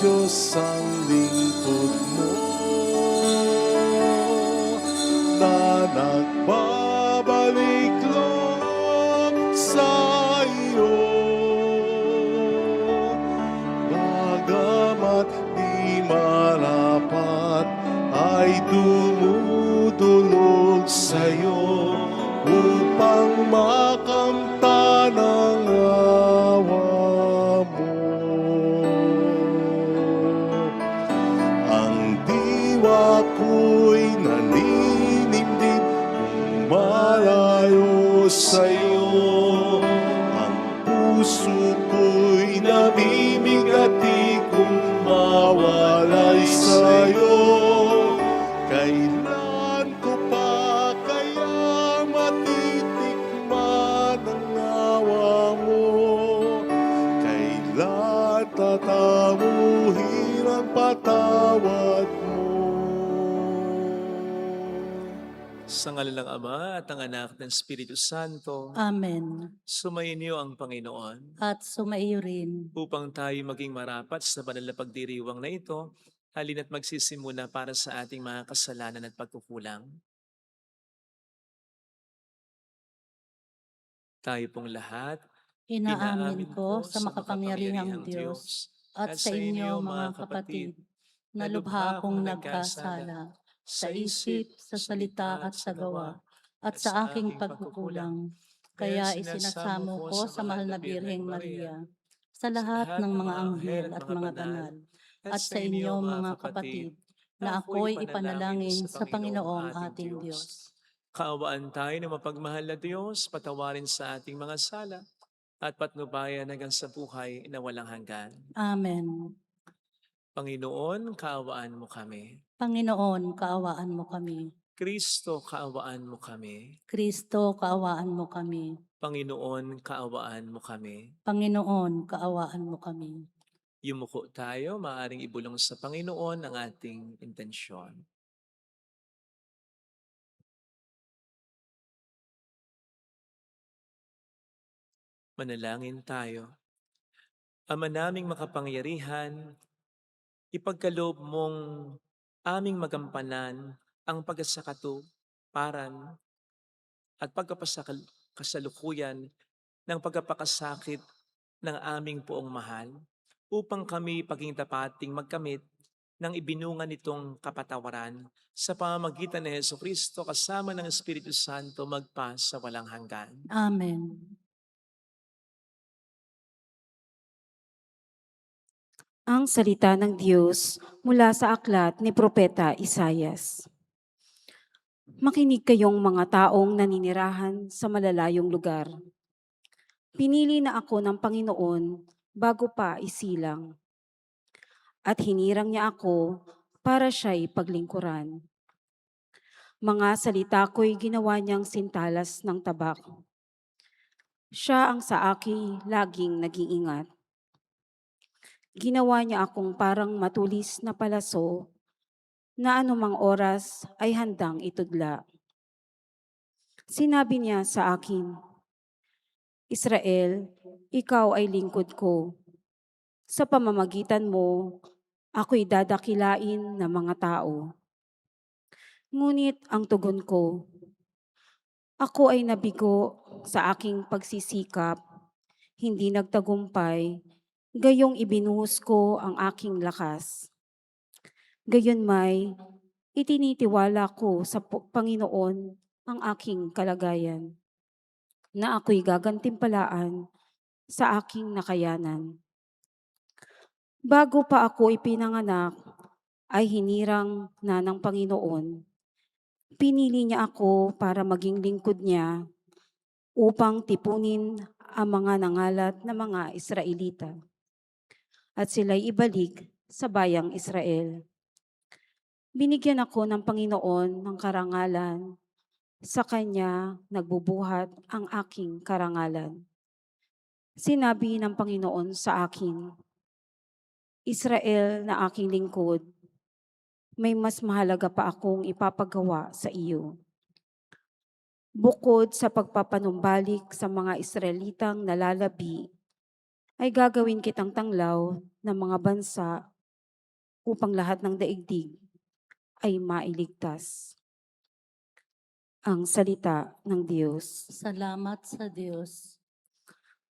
Diyos ang lingkod mo, na nagbabalik loob sa iyo. Bagamat di marapat ay dumudulog sa'yo upang makamtan ang awa mo. Ang diwa ko'y naninimdim kung malayo sa'yo. Ang puso ko'y namimigati kung mawalay sa'yo. Kailan ko pa kaya matitikman ang awa mo? Kailan tatamuhin ang patawad mo? Sa ngalan ng Ama at ng Anak at ng Espiritu Santo, Amen. sumainyo ang Panginoon At sumaiyo rin. upang tayo maging marapat sa banal na pagdiriwang na ito. Halina't magsisimula para sa ating mga kasalanan at pagkukulang. Tayo pong lahat, Inaamin ko sa makapangyarihang Diyos at sa inyo mga kapatid na lubha akong nagkasala sa isip, sa salita at sa gawa at sa aking pagkukulang. Kaya isinasamo ko sa mahal na Birheng Maria, sa lahat ng mga anghel at mga banal, at sa inyo mga kapatid, na ako'y ipanalangin sa Panginoong ating Diyos. Kaawaan tayo ng mapagmahal na Diyos, patawarin sa ating mga sala at patnubayan hanggang sa buhay na walang hanggan. Amen. Panginoon, kaawaan mo kami. Panginoon, kaawaan mo kami. Kristo, kaawaan mo kami. Kristo, kaawaan mo kami. Panginoon, kaawaan mo kami. Panginoon, kaawaan mo kami. Yumuko tayo, maaaring ibulong sa Panginoon ang ating intensyon. Manalangin tayo. Ama naming makapangyarihan, ipagkaloob mong aming magampanan ang pagkasakatuparan at pagkapasalukuyan ng pagkapakasakit ng aming poong mahal upang kami paging tapating magkamit ng ibinungan nitong kapatawaran sa pamamagitan ni Jesucristo kasama ng Espiritu Santo magpa sa walang hanggan. Amen. Ang salita ng Diyos mula sa aklat ni Propeta Isaias. Makinig kayong mga taong naninirahan sa malalayong lugar. Pinili na ako ng Panginoon bago pa isilang. At hinirang niya ako para siya'y paglingkuran. Mga salita ko'y ginawa niyang sintalas ng tabak. Siya ang sa akin laging nag-iingat. Ginawa niya akong parang matulis na palaso na anumang oras ay handang itudla. Sinabi niya sa akin, Israel, ikaw ay lingkod ko. Sa pamamagitan mo, ako'y dadakilain ng mga tao. Ngunit ang tugon ko, ako ay nabigo sa aking pagsisikap, hindi nagtagumpay, gayong ibinuhos ko ang aking lakas. Gayunmay, itinitiwala ko sa Panginoon ang aking kalagayan, na ako'y gagantimpalaan sa aking nakayanan. Bago pa ako ipinanganak, ay hinirang na ng Panginoon. Pinili niya ako para maging lingkod niya upang tipunin ang mga nangalat na mga Israelita at sila'y ibalik sa bayang Israel. Binigyan ako ng Panginoon ng karangalan, sa Kanya nagbubuhat ang aking karangalan. Sinabi ng Panginoon sa akin, Israel na aking lingkod, may mas mahalaga pa akong ipapagawa sa iyo. Bukod sa pagpapanumbalik sa mga Israelitang nalalabi, ay gagawin kitang tanglaw ng mga bansa upang lahat ng daigdig ay mailigtas. Ang salita ng Diyos. Salamat sa Diyos.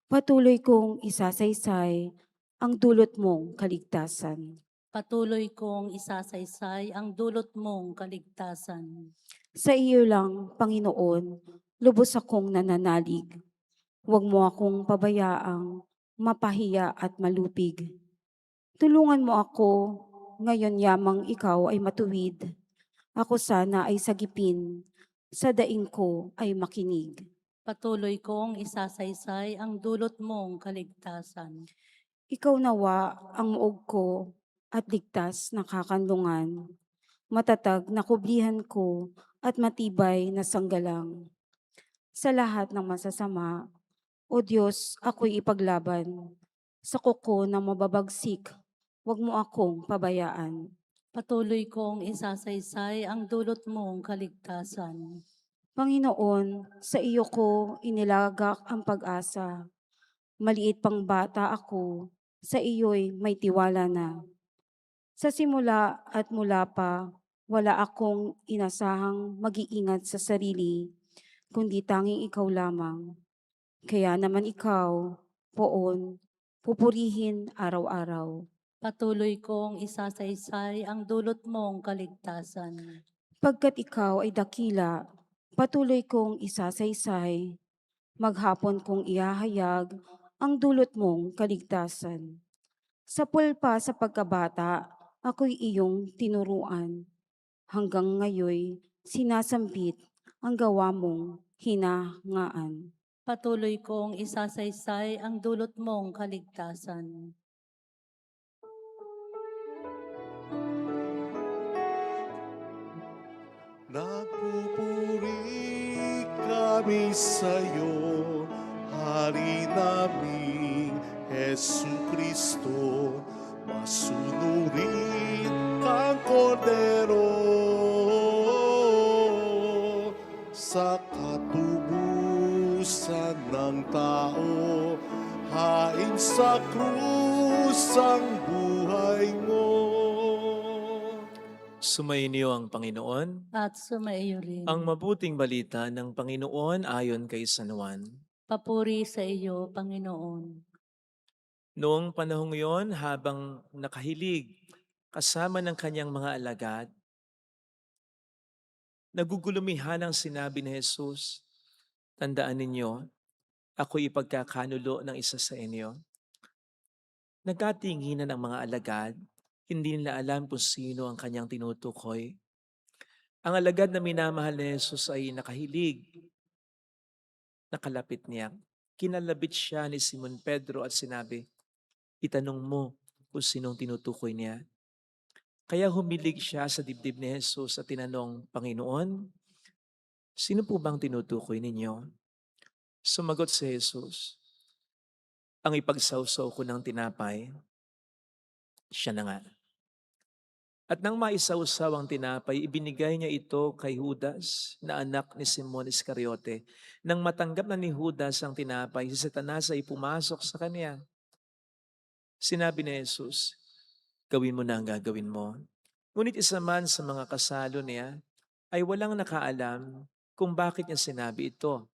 Patuloy kong isasaysay ang dulot mong kaligtasan. Patuloy kong isasaysay ang dulot mong kaligtasan. Sa iyo lang, Panginoon, lubos akong nananalig. Huwag mo akong pabayaang mapahiya at malupig. Tulungan mo ako, ngayon yamang ikaw ay matuwid. Ako sana ay sagipin, sa daing ko ay makinig. Patuloy kong isasaysay ang dulot mong kaligtasan. Ikaw nawa ang muog ko at ligtas na kakanlungan. Matatag na kublihan ko at matibay na sanggalang. Sa lahat ng masasama, O Diyos, ako'y ipaglaban. Sa kuko na mababagsik, huwag mo akong pabayaan. Patuloy kong isasaysay ang dulot mong kaligtasan. Panginoon, sa iyo ko inilagak ang pag-asa. Maliit pang bata ako, sa iyo'y may tiwala na. Sa simula at mula pa, wala akong inasahang mag-iingat sa sarili, kundi tanging ikaw lamang. Kaya naman ikaw, poon, pupurihin araw-araw. Patuloy kong isasaysay ang dulot mong kaligtasan. Pagkat ikaw ay dakila, patuloy kong isasaysay. Maghapon kong ihahayag ang dulot mong kaligtasan. Sa pulpa sa pagkabata, ako'y iyong tinuruan. Hanggang ngayoy, sinasambit ang gawa mong hinangaan. Patuloy kong isasaysay ang dulot mong kaligtasan. Nagpupuri kami sa'yo, Hari naming Jesucristo, masunurin kang Kordero sa katubusan ng tao, hain sa krus ang buhay mo. Sumainyo ang Panginoon. At sumaiyo rin. Ang mabuting balita ng Panginoon ayon kay San Juan. Papuri sa iyo, Panginoon. Noong panahong yon, habang nakahilig kasama ng kanyang mga alagad, nagugulumihan ang sinabi ni Jesus, "Tandaan ninyo, ako'y ipagkakanulo ng isa sa inyo." Nagkatinginan ang mga alagad, hindi nila alam kung sino ang kanyang tinutukoy. Ang alagad na minamahal ni Jesus ay nakahilig. Nakalapit niya. Kinalabit siya ni Simon Pedro at sinabi, "Itanong mo kung sinong tinutukoy niya." Kaya humilig siya sa dibdib ni Jesus at tinanong, "Panginoon, sino po bang tinutukoy ninyo?" Sumagot si Jesus, "Ang ipagsawsaw ko ng tinapay, siya na nga." At nang maisawsaw ang tinapay, ibinigay niya ito kay Judas na anak ni Simon Iscariote. Nang matanggap na ni Judas ang tinapay, si Satanas ay pumasok sa kanya. Sinabi ni Jesus, "Gawin mo na ang gagawin mo." Ngunit isa man sa mga kasalo niya ay walang nakaalam kung bakit niya sinabi ito.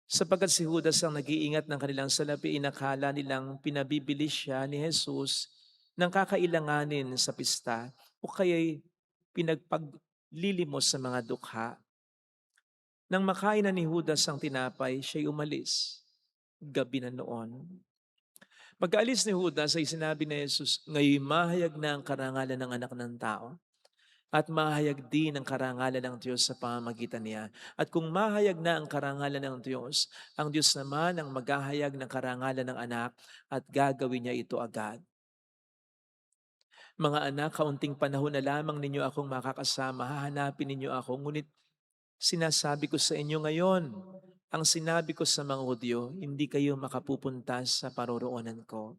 Sapagkat si Judas ang nag-iingat ng kanilang salapi, inakala nilang pinabibili siya ni Jesus ng kakailanganin sa pista o kaya'y pinagpaglilimos sa mga dukha. Nang makain na ni Judas ang tinapay, siya'y umalis. Gabi na noon. Pagkaalis ni Judas ay sinabi ni Jesus, "Ngayon mahayag na ang karangalan ng anak ng tao at mahayag din ang karangalan ng Diyos sa pamamagitan niya. At kung mahayag na ang karangalan ng Diyos, ang Diyos naman ang maghahayag ng karangalan ng anak at gagawin niya ito agad." Mga anak, kaunting panahon na lamang ninyo akong makakasama, hahanapin ninyo ako, ngunit sinasabi ko sa inyo ngayon, ang sinabi ko sa mga Hudyo, hindi kayo makapupunta sa paroroonan ko.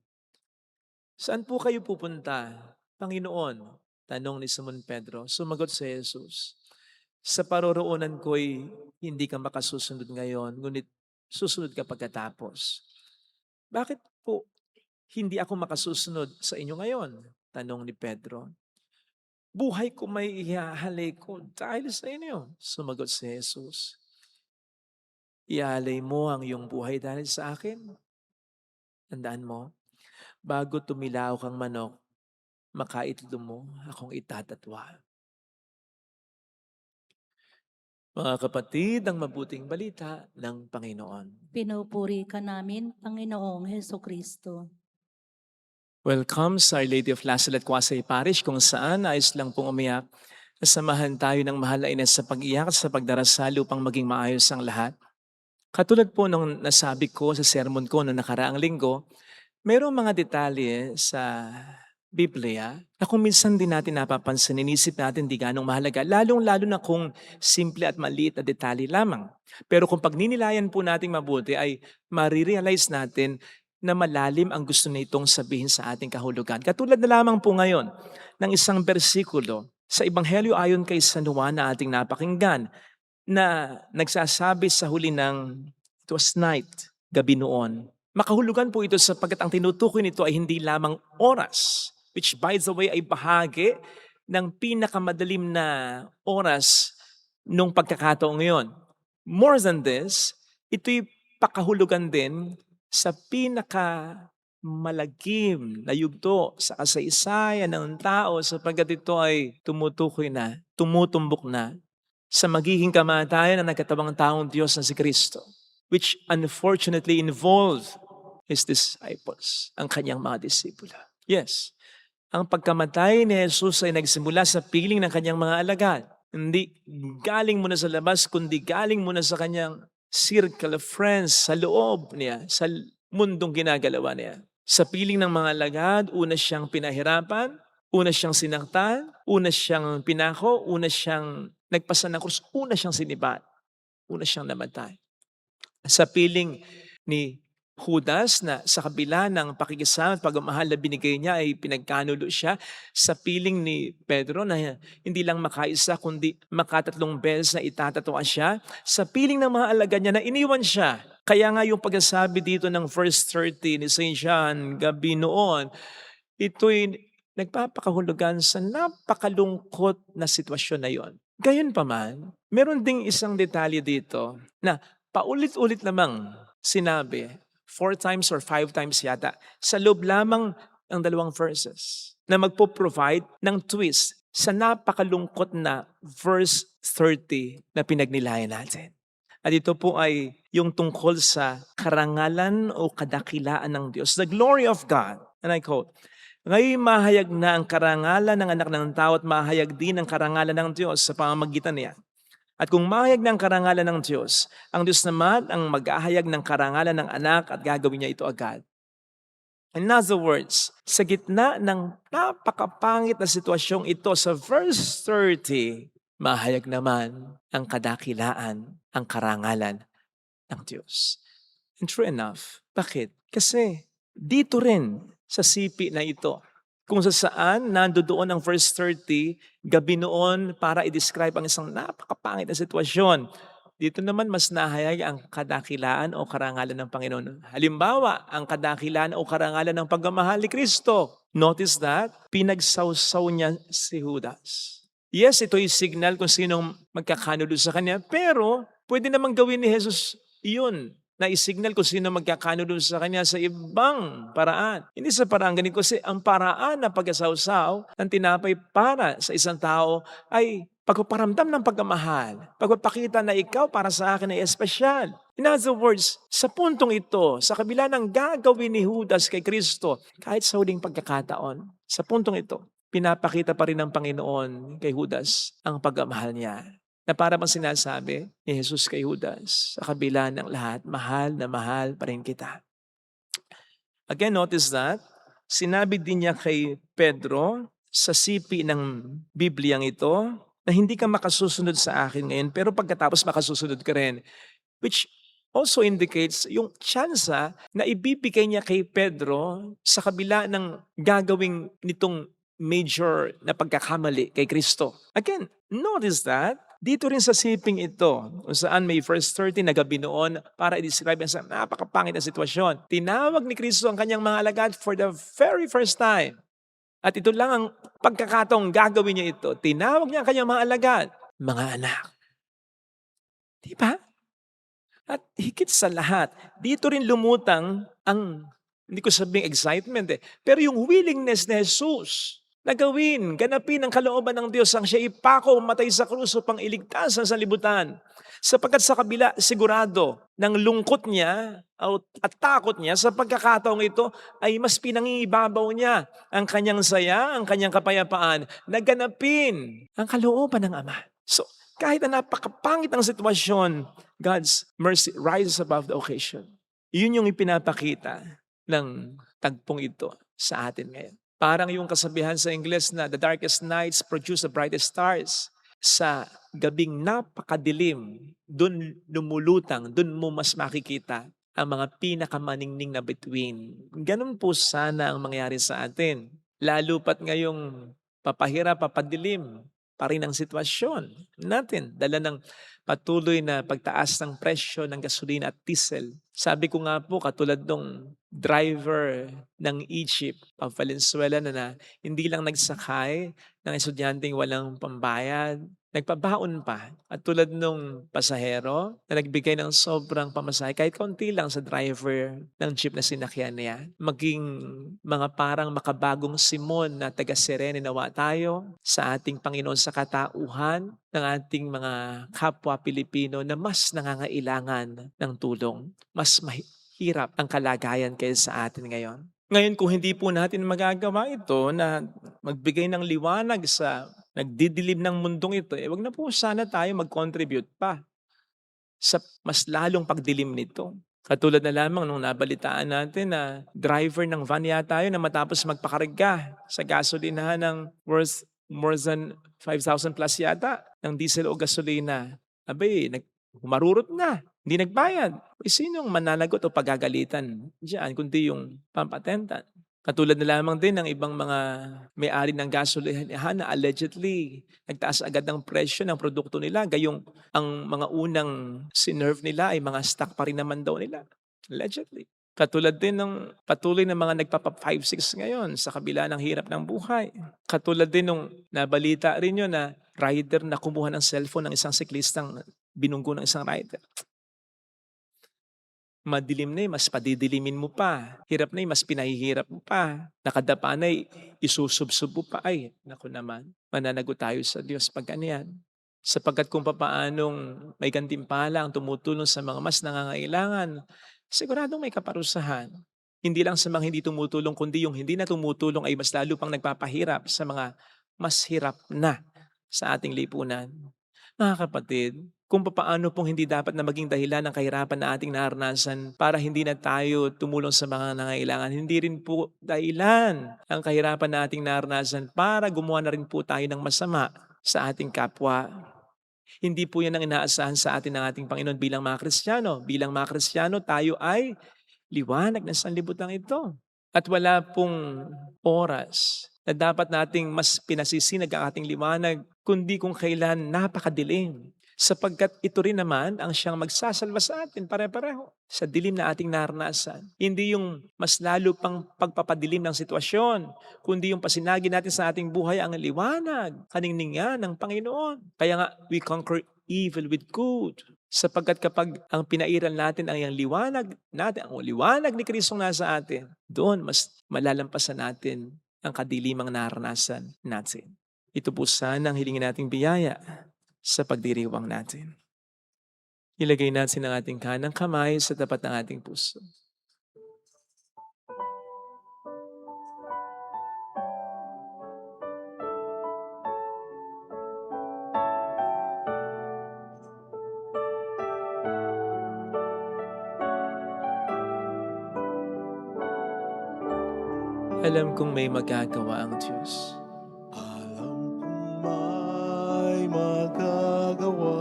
"Saan po kayo pupunta, Panginoon?" Tanong ni Simon Pedro. Sumagot si Jesus, "Sa paroroonan ko'y hindi ka makasusunod ngayon, ngunit susunod ka pagkatapos." "Bakit po hindi ako makasusunod sa inyo ngayon?" Tanong ni Pedro. Buhay ko may ihahalay ko dahil sa inyo. Sumagot si Jesus. Ihalay mo ang iyong buhay dahil sa akin. Tandaan mo, bago tumilaw kang manok, makaitlo mo akong itatatwa. Mga kapatid, ang mabuting balita ng Panginoon. Pinupuri ka namin, Panginoong Hesukristo. Welcome sa Our Lady of Lasalle at Quasay Parish kung saan nais lang pong umiyak. Samahan tayo ng mahal na Ines sa pag-iyak at sa pagdarasal upang maging maayos ang lahat. Katulad po nung nasabi ko sa sermon ko noong nakaraang linggo, mayroong mga detalye sa Biblia na kung minsan din natin napapansin, inisip natin di ganong mahalaga, lalong-lalo na kung simple at maliit na detalye lamang. Pero kung pagninilayan po natin mabuti ay marirealize natin na malalim ang gusto nitong sabihin sa ating kahulugan. Katulad na lamang po ngayon ng isang bersikulo sa Ebanghelyo ayon kay San Juan na ating napakinggan na nagsasabi sa huli ng it was night, gabi noon. Makahulugan po ito sapagkat ang tinutukoy nito ay hindi lamang oras, which by the way ay bahagi ng pinakamadalim na oras nung pagkakataong ngayon. More than this, ito'y pakahulugan din sa pinakamalagim na yugto sa kasaysayan ng tao sapagkat ito ay tumutukoy na, tumutumbok na sa magiging kamatayan ng nagkatawang taong Diyos na si Kristo, which unfortunately involved his disciples, ang kanyang mga disipulo. Yes, ang pagkamatay ni Jesus ay nagsimula sa piling ng kanyang mga alagad. Hindi galing muna sa labas, kundi galing muna sa kanyang circle of friends, sa loob niya, sa mundong ginagalawa niya. Sa piling ng mga alagad, una siyang pinahirapan, una siyang sinaktan, una siyang pinako, una siyang nagpasa ng krus, una siyang sinibat, una siyang namatay. Sa piling ni Judas na sa kabila ng pakikisama at pagmamahal na binigay niya ay pinagkanulo siya, sa piling ni Pedro na hindi lang makaisa kundi makatatlong beses na itatatwa siya, sa piling ng mga alagad niya na iniwan siya. Kaya nga yung pagsasabi dito ng verse 30 ni St. John, gabi noon, ito'y nagpapakahulugan sa napakalungkot na sitwasyon na yon. Gayon pa man, meron ding isang detalye dito na paulit-ulit lamang sinabi, 4 times or 5 times yata, sa loob lamang ng 2 verses na magpo-provide ng twist sa napakalungkot na verse 30 na pinagnilayan natin. At ito po ay yung tungkol sa karangalan o kadakilaan ng Diyos, the glory of God. And I quote, "Ngayon mahayag na ang karangalan ng anak ng tao at mahayag din ang karangalan ng Diyos sa pamamagitan niya. At kung mahayag ng karangalan ng Diyos, ang Diyos naman ang mag-ahayag ng karangalan ng anak at gagawin niya ito agad." In other words, sa gitna ng napakapangit na sitwasyong ito sa verse 30, mahayag naman ang kadakilaan, ang karangalan ng Diyos. And true enough, bakit? Kasi dito rin sa sipi na ito, kung saan nandoon ang verse 30, gabi noon para i-describe ang isang napakapangit na sitwasyon. Dito naman mas nahayag ang kadakilaan o karangalan ng Panginoon. Halimbawa, ang kadakilaan o karangalan ng pagmamahal ni Kristo. Notice that, pinagsawsaw niya si Judas. Yes, ito yung signal kung sinong magkakanulo sa kanya, pero pwede namang gawin ni Jesus iyon na isignal kung sino magkakanulo sa kanya sa ibang paraan. Hindi sa paraan ganito kasi ang paraan ng pagkasawsaw ng tinapay para sa isang tao ay pagpaparamdam ng pagmamahal, pagpapakita na ikaw para sa akin ay espesyal. In other words, sa puntong ito, sa kabila ng gagawin ni Judas kay Kristo, kahit sa huling pagkakataon, sa puntong ito, pinapakita pa rin ng Panginoon kay Judas ang pagmamahal niya. Na para bang sinasabi ni Jesus kay Judas, sa kabila ng lahat, mahal na mahal pa rin kita. Again, notice that, sinabi din niya kay Pedro sa sipi ng Bibliang ito, na hindi ka makasusunod sa akin ngayon, pero pagkatapos makasusunod ka rin. Which also indicates yung tsansa na ibibigay niya kay Pedro sa kabila ng gagawing nitong major na pagkakamali kay Kristo. Again, notice that, dito rin sa siping ito, kung saan may verse 30 na gabi noon para i-describe sa napakapangit na sitwasyon. Tinawag ni Kristo ang kanyang mga alagad for the very first time. At ito lang ang pagkakataong gagawin niya ito. Tinawag niya ang kanyang mga alagad, mga anak. Di ba? At higit sa lahat, dito rin lumutang ang, hindi ko sabing excitement pero yung willingness ni Jesus na gawin, ganapin ang kalooban ng Diyos ang siya ipako, matay sa krus upang iligtas ang sanlibutan. Sapagkat sa kabila, sigurado, ng lungkot niya at takot niya sa pagkakataong ito ay mas pinangingibabaw niya ang kanyang saya, ang kanyang kapayapaan, na ganapin ang kalooban ng Ama. So, kahit na napakapangit ang sitwasyon, God's mercy rises above the occasion. Yun yung ipinapakita ng tagpong ito sa atin ngayon. Parang yung kasabihan sa Ingles na the darkest nights produce the brightest stars. Sa gabing napakadilim, dun lumulutang, dun mo mas makikita ang mga pinakamaningning na bituin. Ganun po sana ang mangyari sa atin. Lalo pat ngayong papahirap, papadilim pa rin ang sitwasyon natin. Dala ng patuloy na pagtaas ng presyo ng gasolina at diesel. Sabi ko nga po, katulad nung driver ng Egypt of Valenzuela na hindi lang nagsakay ng estudyanteng walang pambayad, nagpabaon pa. At tulad nung pasahero na nagbigay ng sobrang pamasahe, kahit kaunti lang sa driver ng jeep na sinakyan niya, maging mga parang makabagong simon na taga-Sirene nawa tayo sa ating Panginoon sa katauhan ng ating mga kapwa Pilipino na mas nangangailangan ng tulong. Mas mahirap ang kalagayan kaysa sa atin ngayon. Ngayon, kung hindi po natin magagawa ito na magbigay ng liwanag sa nagdidilim ng mundong ito, wag na po sana tayo mag-contribute pa sa mas lalong pagdilim nito. Katulad na lamang nung nabalitaan natin na driver ng van yata yun na matapos magpakarga sa gasolinahan ng worth more than 5,000 plus yata ng diesel o gasolina. Abay, humarurot na. Hindi nagbayad. Sinong mananagot o pagagalitan diyan kundi yung pampatentan? Katulad na lamang din ng ibang mga may-ari ng gasolinahan na allegedly nagtaas agad ng presyo ng produkto nila. Gayong ang mga unang sinerve nila ay mga stock pa rin naman daw nila. Allegedly. Katulad din ng patuloy na mga nagpapa 5-6 ngayon sa kabila ng hirap ng buhay. Katulad din nung nabalita rin yun na rider na kumuha ng cellphone ng isang siklistang binunggo ng isang rider. Madilim na mas padidilimin mo pa. Hirap na mas pinahihirap mo pa. Nakadapa na isusubsub mo pa. Ay, naku naman, mananagot tayo sa Diyos pag ganyan. Sapagkat kung papaanong may gantimpala ang tumutulong sa mga mas nangangailangan, siguradong may kaparusahan. Hindi lang sa mga hindi tumutulong, kundi yung hindi na tumutulong ay mas lalo pang nagpapahirap sa mga mas hirap na sa ating lipunan. Mga kapatid, kung paano pong hindi dapat na maging dahilan ng kahirapan na ating naranasan para hindi na tayo tumulong sa mga nangailangan. Hindi rin po dahilan ang kahirapan na ating naranasan para gumawa na rin po tayo ng masama sa ating kapwa. Hindi po yan ang inaasahan sa atin ng ating Panginoon bilang mga Kristiyano. Bilang mga Kristiyano, tayo ay liwanag ng sanlibutan ito. At wala pong oras na dapat nating mas pinasisinag ang ating liwanag, kundi kung kailan napakadilim. Sapagkat ito rin naman ang siyang magsasalba sa atin pare-pareho sa dilim na ating naranasan. Hindi yung mas lalo pang pagpapadilim ng sitwasyon, kundi yung pasinagi natin sa ating buhay ang liwanag, kaningningan ng Panginoon. Kaya nga, we conquer evil with good. Sapagkat kapag ang pinairal natin ang iyang liwanag natin, ang liwanag ni Kristong nasa atin, doon mas malalampasan natin ang kadilimang naranasan natin. Ito po sana ang hilingin nating biyaya sa pagdiriwang natin. Ilagay natin ang ating kanang kamay sa tapat ng ating puso. Alam kong may magagawa ang Diyos. Alam kong may magagawa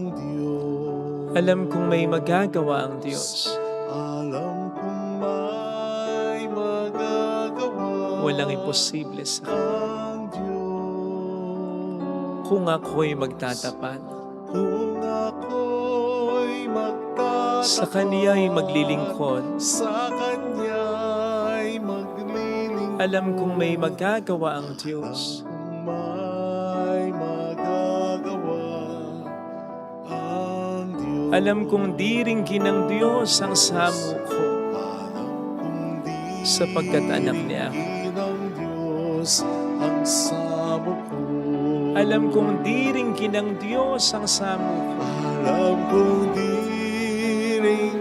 ang Diyos. Alam kong may magagawa ang Diyos. Alam kong may magagawa Walang imposible sa Kanya. ang Diyos. Kung ako'y magtatapat, Kung ako'y magtatapat sa Kaniya'y maglilingkod, sa Kanya'y maglilingkod, Alam kong may magagawa ang Diyos. Alam kong may magagawa ang Diyos. Alam kong diringgin ng Diyos ang samo ko, Alam kong di sapagkat anak niya ako. ng Diyos ang samo ko. Alam kong diringgin ng Diyos ang samo ko, Alam kong diringgin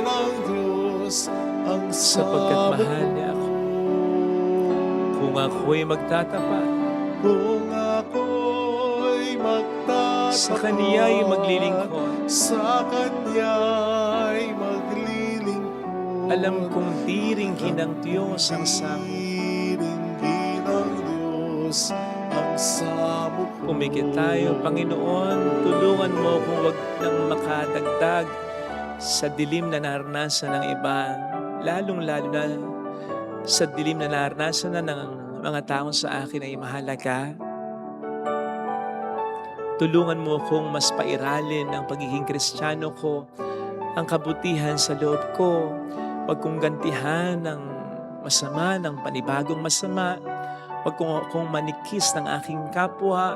ng Diyos ang sapagkat samo mahal niya ako. Kung ako'y magtatapat, Kung ako'y magtatapat sa Kaniya'y maglilingkod. sa Kanya'y maglilingkod. Alam kong diringgin ng Diyos ang samo. Diringgin ng Diyos ang samo ko. Pumikit tayo, Panginoon, tulungan mo kung wag nang makadagdag sa dilim na naranasan ng iba, lalong-lalo na sa dilim na naranasan na ng mga taong sa akin ay mahalaga. Tulungan mo kong mas pairalin ang pagiging Kristiyano ko, ang kabutihan sa loob ko. Huwag kong gantihan ng masama, ng panibagong masama. Huwag kong manikis ng aking kapwa.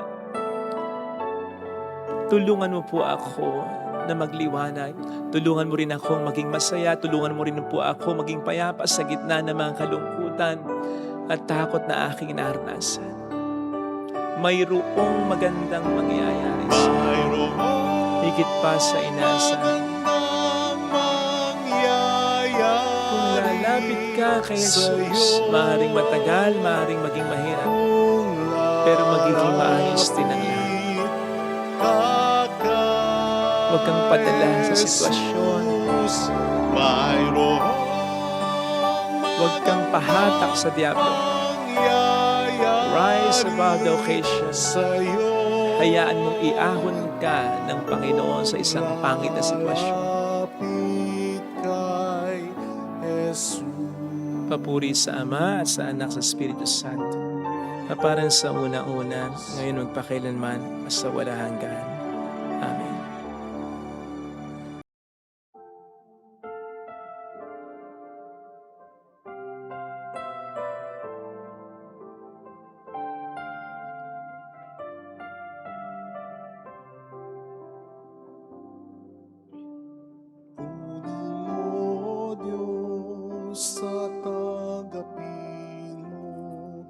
Tulungan mo po ako na magliwanag. Tulungan mo rin akong maging masaya. Tulungan mo rin po ako maging payapa sa gitna ng mga kalungkutan at takot na aking naranasan. Mayroong magandang mangyayari sa Mayroong higit pa sa inasahan. magandang mangyayari Kung lalapit ka kay Jesus, maaaring matagal, maaaring maging mahirap, pero magiging maayos din ang lahat. Huwag kang padala sa sitwasyon. Huwag kang pahatak sa diablo. Rise above the occasion. Hayaan mong iahon ka ng Panginoon sa isang pangit na sitwasyon. Papuri sa Ama at sa Anak sa Espiritu Santo. Kaparan sa una-una, ngayon magpakailanman, sa walang hanggan. Amen. O Diyos, sa tanggapin mo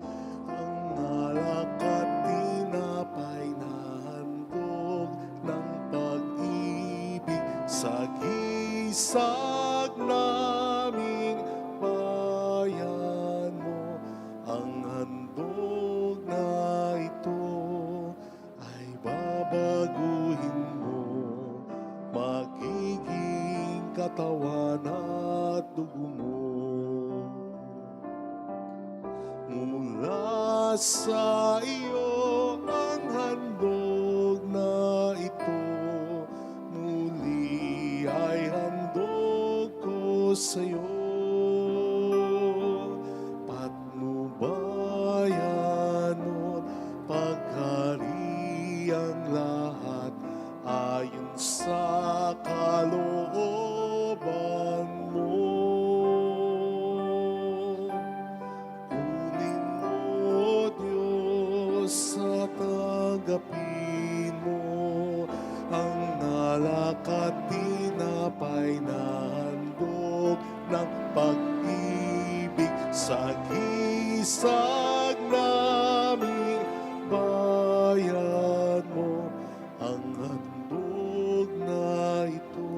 ang alak at tinapay na handog ng pag-ibig sa gisag naming bayan mo. Ang handog na ito ay babaguhin mo, magiging katawan at dugo mo. Mula sa iyo ang handog na ito, muli ay handog ko sa iyo. Patnubayan mo't paghariang lahat ayon sa kalooban mo. Kunin mo, Diyos, sa tanggapin mo ang alak at tinapay na handog ng pag-ibig sa gisag naming bayan mo. Ang handog na ito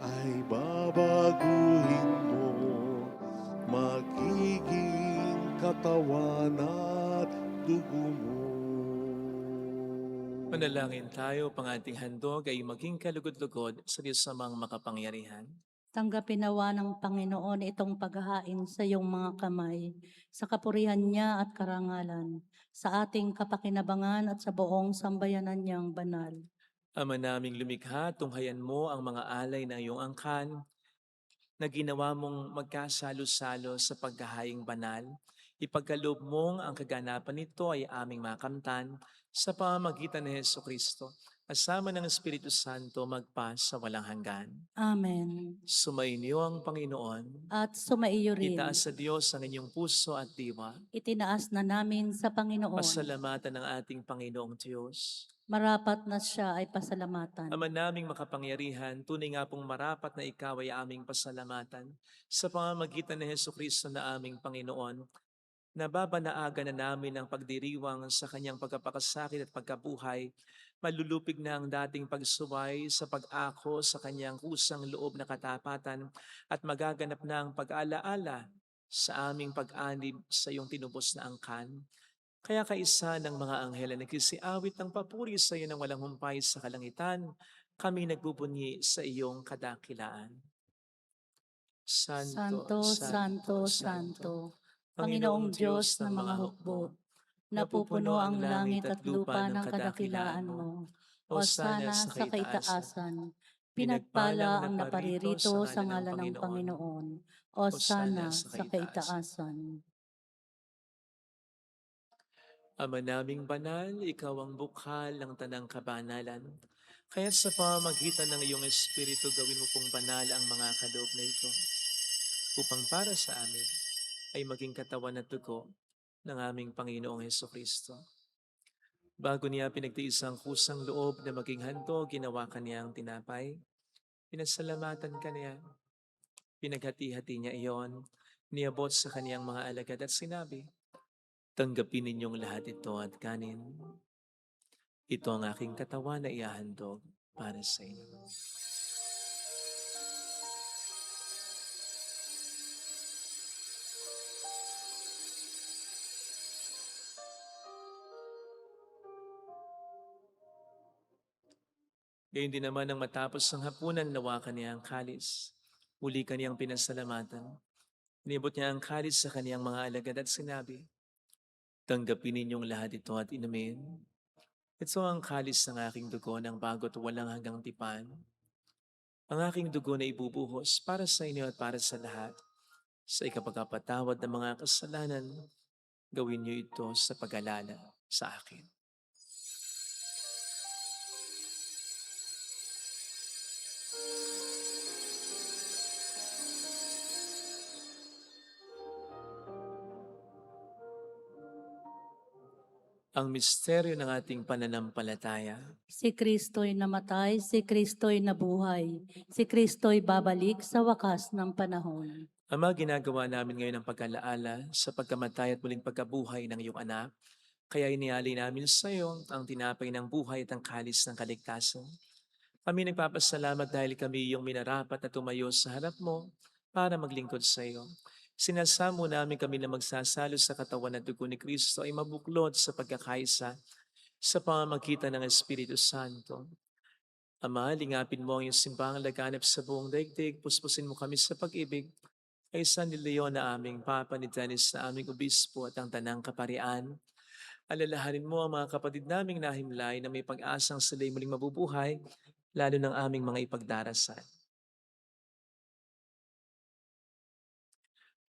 ay babaguhin mo, magiging katawan at dugo mo. Manalangin tayo, pang ating handog ay maging kalugod-lugod sa Diyos samang makapangyarihan. Tanggapin nawa ng Panginoon itong paghahain sa iyong mga kamay, sa kapurihan niya at karangalan, sa ating kapakinabangan at sa buong sambayanan niyang banal. Ama naming lumikha, tunghayan mo ang mga alay na iyong angkan na ginawa mong magkasalo-salo sa paghahaing banal. Ipagkaloob mong ang kaganapan nito ay aming makamtan sa pamamagitan ni Hesukristo kasama ng Espiritu Santo magpa sa walang hanggan. Amen. Sumainyo ang Panginoon. At sumaiyo rin. Itaas sa Diyos ang inyong puso at diwa. Itinaas na namin sa Panginoon. Pasalamatan ng ating Panginoong Diyos. Marapat na siya ay pasalamatan. Ama naming makapangyarihan, tunay nga pong marapat na ikaw ay aming pasalamatan sa pamamagitan ni Jesucristo na aming Panginoon. Nababanaagan na namin ang pagdiriwang sa kanyang pagkapakasakit at pagkabuhay. Malulupig na ang dating pagsuway sa pag-ako sa kanyang kusang loob na katapatan at magaganap na ang pag-alaala sa aming pag-anib sa iyong tinubos na angkan. Kaya kaisa ng mga anghel na nagsisiawit ng papuri sa iyo ng walang humpay sa kalangitan, kami nagbubunyi sa iyong kadakilaan. Santo, Santo, Santo, Panginoong Diyos ng mga hukbo, napupuno ang langit at lupa ng kadakilaan mo. Hosana sa kaitaasan. Pinagpala ang naparirito sa ngalan ng Panginoon. Hosana sa kaitaasan. Ama naming banal, ikaw ang bukhal ng tanang kabanalan. Kaya sa pamamagitan ng iyong Espiritu, gawin mo pong banal ang mga kaloob na ito, upang para sa amin ay maging katawan at dugo ng aming Panginoong Hesukristo. Bago niya pinagtiis ang kusang loob na maging handog, ginawa kaniya ang tinapay. Pinasalamatan kaniya. Pinaghati-hati niya iyon. Niabot sa kaniyang mga alagad at sinabi, tanggapin ninyong lahat ito at kanin. Ito ang aking katawan na iahandog para sa inyo. Gayun din naman nang matapos ang hapunan, nawakan niya ang kalis. Uli kaniyang pinasalamatan. Inibot niya ang kalis sa kaniyang mga alagad at sinabi, tanggapin ninyong lahat ito at inumin. Ito ang kalis ng aking dugo ng bago't walang hanggang tipan. Ang aking dugo na ibubuhos para sa inyo at para sa lahat. Sa ikapagpatawad ng mga kasalanan, gawin niyo ito sa pag-alala sa akin. Ang misteryo ng ating pananampalataya. Si Kristo'y namatay, si Kristo'y nabuhay, si Kristo'y babalik sa wakas ng panahon. Ama, ginagawa namin ngayon ang pag-alaala sa pagkamatay at muling pagkabuhay ng iyong anak. Kaya inialay namin sa iyo ang tinapay ng buhay at ang kalis ng kaligtasan. Kami nagpapasalamat dahil kami iyong minarapat na tumayo sa harap mo para maglingkod sa iyo. Sinasamo namin kami na magsasalo sa katawan at dugo ni Kristo ay mabuklod sa pagkakaisa sa pamamagitan ng Espiritu Santo. Ama, lingapin mo ang iyong simbahang laganap sa buong daigdig, puspusin mo kami sa pag-ibig, ay San Leon na aming Papa, ni Dennis na aming Obispo at ang Tanang Kaparian. Alalahanin mo ang mga kapatid naming nahimlay na may pag-asang sila'y muling mabubuhay, lalo ng aming mga ipagdarasal.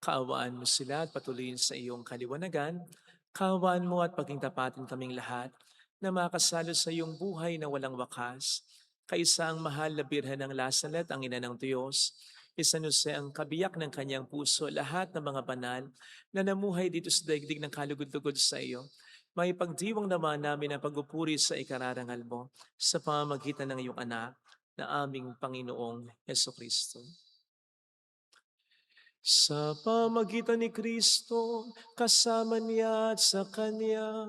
Kaawaan mo sila at patuloyin sa iyong kaliwanagan. Kaawaan mo at pagingtapatin kaming lahat na makasalo sa iyong buhay na walang wakas. Kaisa ang mahal na Birhen ng Lasalet, ang ina ng Diyos. San Jose ang kabiyak ng kanyang puso, lahat ng mga banal na namuhay dito sa daigdig ng kalugod-lugod sa iyo. May pagdiwang naman namin ang pagpupuri sa ikararangal mo sa pamamagitan ng iyong anak na aming Panginoong Hesukristo. Sa pamagitan ni Kristo, kasama niya at sa Kanya,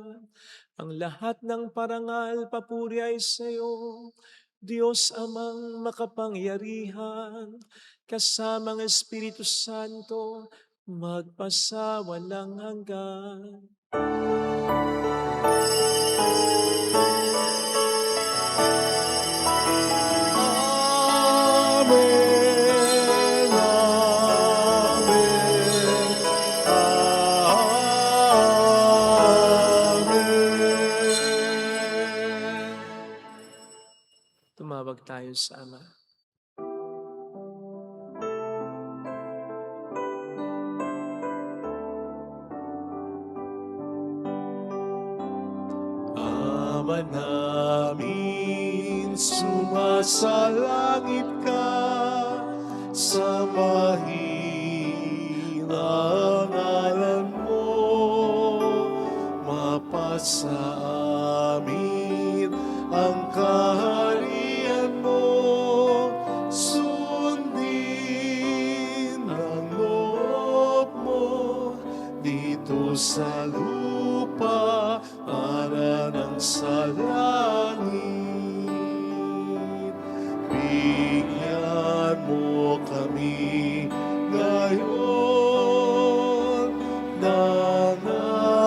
ang lahat ng parangal, papuri ay sa iyo, Diyos amang makapangyarihan, kasama ang Espiritu Santo, magpasawalang hanggan. Amen, amen, amen. Tumawag tayo sa Ama. Ama namin sumasalangit ka sa mahinang ngalan mo, mapasa amin ang kaharian mo, sundin ang loob mo dito sa lupa para ng sa langit. Bigyan mo kami ngayon ng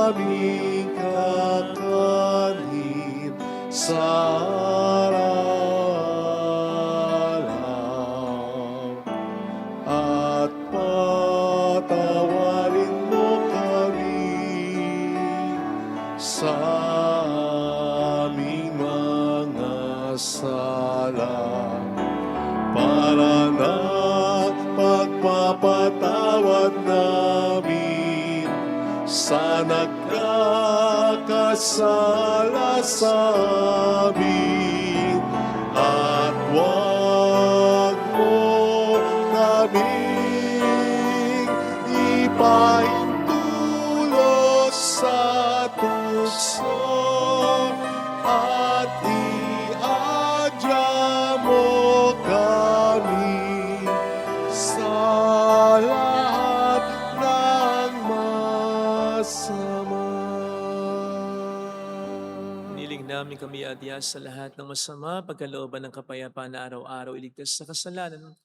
aming kakanin sa araw, at patawarin mo kami sa aming mga sala, para ng pagpapatawad namin sa nagkakasala sa amin, at huwag mo kaming ipahintulos sa tukso, at iadya mo kami sa lahat ng masama. Niling namin kami adya sa lahat ng masama, pagkalooban ng kapayapaan na araw-araw iligtas sa kasalanan,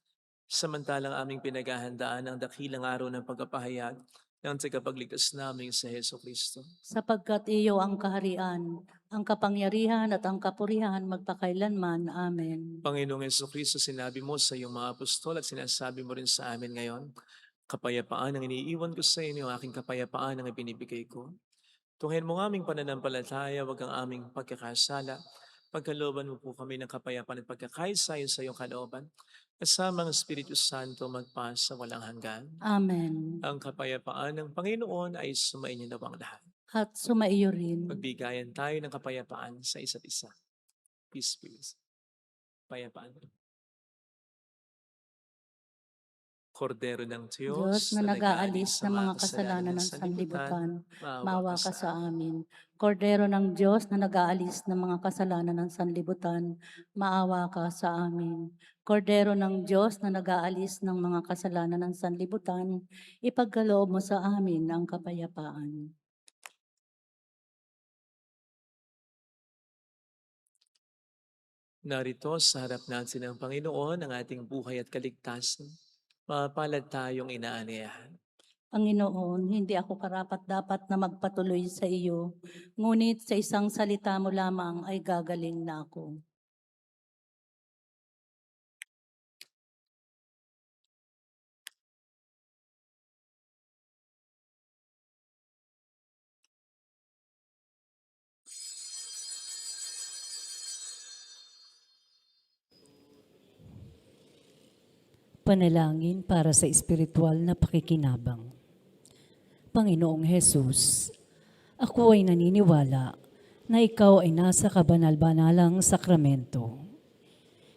samantalang aming pinaghahandaan ang dakilang araw ng pagkapahayag ng tagapagligtas namin sa Heso Kristo. Sapagkat iyo ang kaharian, ang kapangyarihan at ang kapurihan magpakailanman. Amen. Panginoong Heso Kristo, sinabi mo sa iyong mga apostol at sinasabi mo rin sa amin ngayon, kapayapaan ang iniiwan ko sa inyo, aking kapayapaan ang ibinibigay ko. Tunghayin mo ang aming pananampalataya, wag ang aming pagkakasala. Pagkalooban mo po kami ng kapayapaan at pagkakaisayon sa iyong kalooban. Kasama ang Espiritu Santo magpasa walang hanggan. Amen. Ang kapayapaan ng Panginoon ay sumainyo nawang lahat. At sumaiyo rin. Magbigayan tayo ng kapayapaan sa isa't isa. Peace, peace. Kapayapaan. Kordero ng Diyos Diyos na nag-aalis ng mga kasalanan ng sanlibutan, maawa ka sa amin. Kordero ng Diyos na nag-aalis ng mga kasalanan ng sanlibutan, maawa ka sa amin. Kordero ng Diyos na nag-aalis ng mga kasalanan ng sanlibutan, ipagkaloob mo sa amin ang kapayapaan. Narito sa harap natin ng Panginoon ang ating buhay at kaligtasan. Mapalad tayong inaaniyahan. Panginoon, hindi ako karapat-dapat na magpatuloy sa iyo, ngunit sa isang salita mo lamang ay gagaling na ako. Panalangin para sa espiritual na pakikinabang. Panginoong Hesus, ako ay naniniwala na ikaw ay nasa kabanal-banalang sakramento.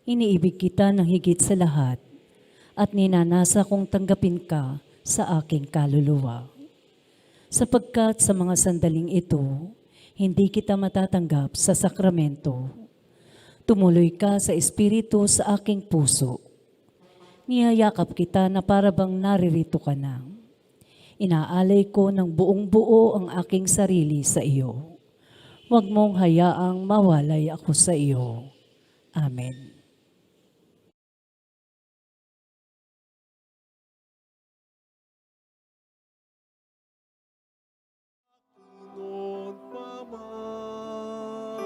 Iniibig kita ng higit sa lahat at ninanasa kong tanggapin ka sa aking kaluluwa. Sapagkat sa mga sandaling ito, hindi kita matatanggap sa sakramento. Tumuloy ka sa espiritu sa aking puso. Niyayakap kita na parabang naririto ka na. Inaalay ko ng buong buo ang aking sarili sa iyo. Huwag mong hayaang mawalay ako sa iyo. Amen. Noon pa man,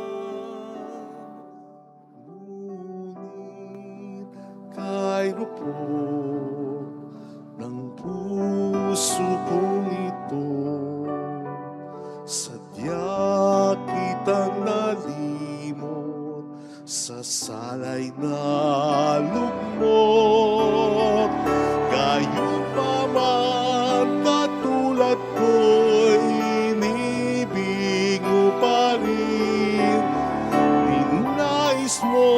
ngunit kairupok ng puso kong ito, sadya kitang nalimot sa salay na lugmok. Gayon pa man katulad ko'y inibig mo pa rin, ninais mo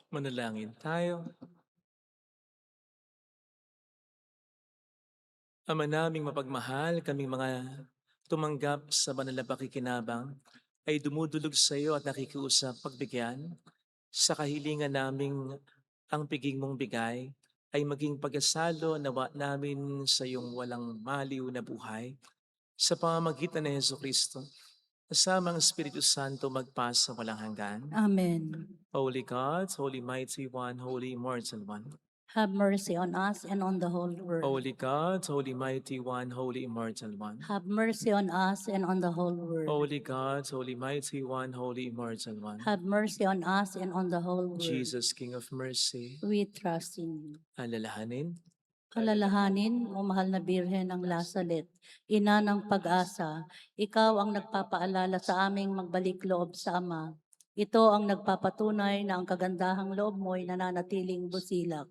Manalangin tayo. Ama naming mapagmahal, kaming mga tumanggap sa banal na pakikinabang ay dumudulog sa iyo at nakikiusap pagbigyan sa kahilingan naming ang piging mong bigay ay maging pagkasalo nawa namin sa iyong walang maliw na buhay sa pamamagitan ni Hesus Kristo. Kasama ang Espiritu Santo magpasa walang hanggan. Amen. Holy God, Holy Mighty One, Holy Immortal One. Have mercy on us and on the whole world. Holy God, Holy Mighty One, Holy Immortal One. Have mercy on us and on the whole world. Holy God, Holy Mighty One, Holy Immortal One. Have mercy on us and on the whole world. Jesus, King of Mercy, We trust in you. alalahanin, Alalahanin, o mahal na Birhen ng Lasalet, ina ng pag-asa, ikaw ang nagpapaalala sa aming magbalik loob sa Ama. Ito ang nagpapatunay na ang kagandahang loob mo'y nananatiling busilak.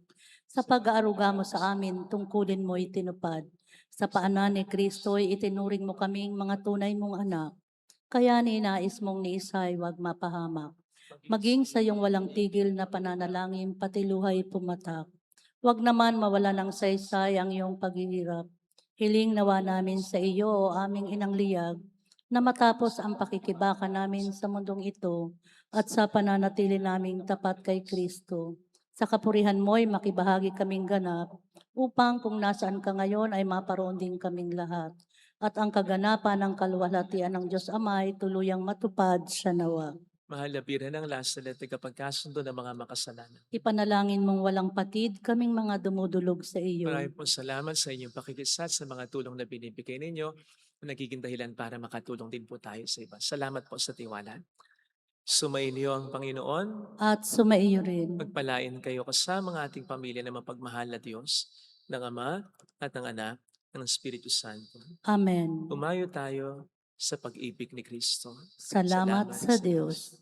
Sa pag-aaruga mo sa amin, tungkulin mo'y tinupad. Sa paanan ni Kristo'y itinuring mo kaming mga tunay mong anak. Kaya ninais mong ni Isay wag mapahamak. Maging sa iyong walang tigil na pananalangin, pati luhay pumatak. Huwag naman mawala ng saysay ang iyong paghihirap. Hiling nawa namin sa iyo, o aming inang liyag, na matapos ang pakikibaka namin sa mundong ito at sa pananatili naming tapat kay Kristo. Sa kapurihan mo'y makibahagi kaming ganap, upang kung nasaan ka ngayon ay maparoon din kaming lahat. At ang kaganapan ng kaluwalhatian ng Diyos Ama ay tuluyang matupad sa nawa. mahal na Birhen ng Lasalet, tagapagkasundo ng mga makasalanan. Ipanalangin mong walang patid kaming mga dumudulog sa iyo. Maraming po salamat sa inyong pakikisat sa mga tulong na binibigay ninyo na nagiging dahilan para makatulong din po tayo sa iba. Salamat po sa tiwala. Sumainyo ang Panginoon. At sumaiyo rin. Magpalain kayo kasama ng ating pamilya na mapagmahal na Diyos, ng Ama at ng Anak, at ng Espiritu Santo. Amen. Umayo tayo sa pag-ibig ni Kristo. Salamat sa Diyos.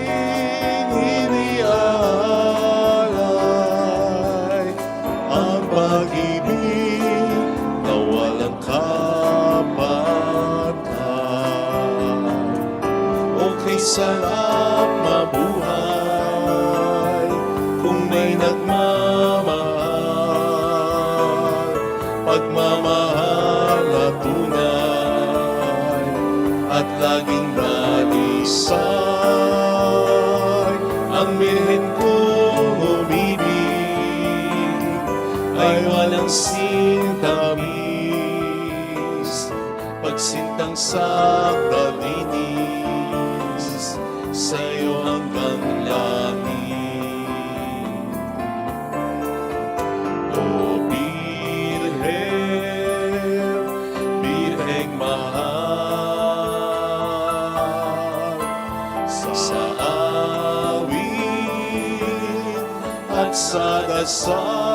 Aming iniaalay ang pag-ibig na walang kapatid. Okay, sarap mabuhay kung may nagmamahal, pagmamahal na tunay at laging nalisay. Ang birhen kong umibig ay walang sintamis, pagsintang sakdalinis sa'yo hanggang langit. O Birhen, Birheng mahal, sa awit at sa dasal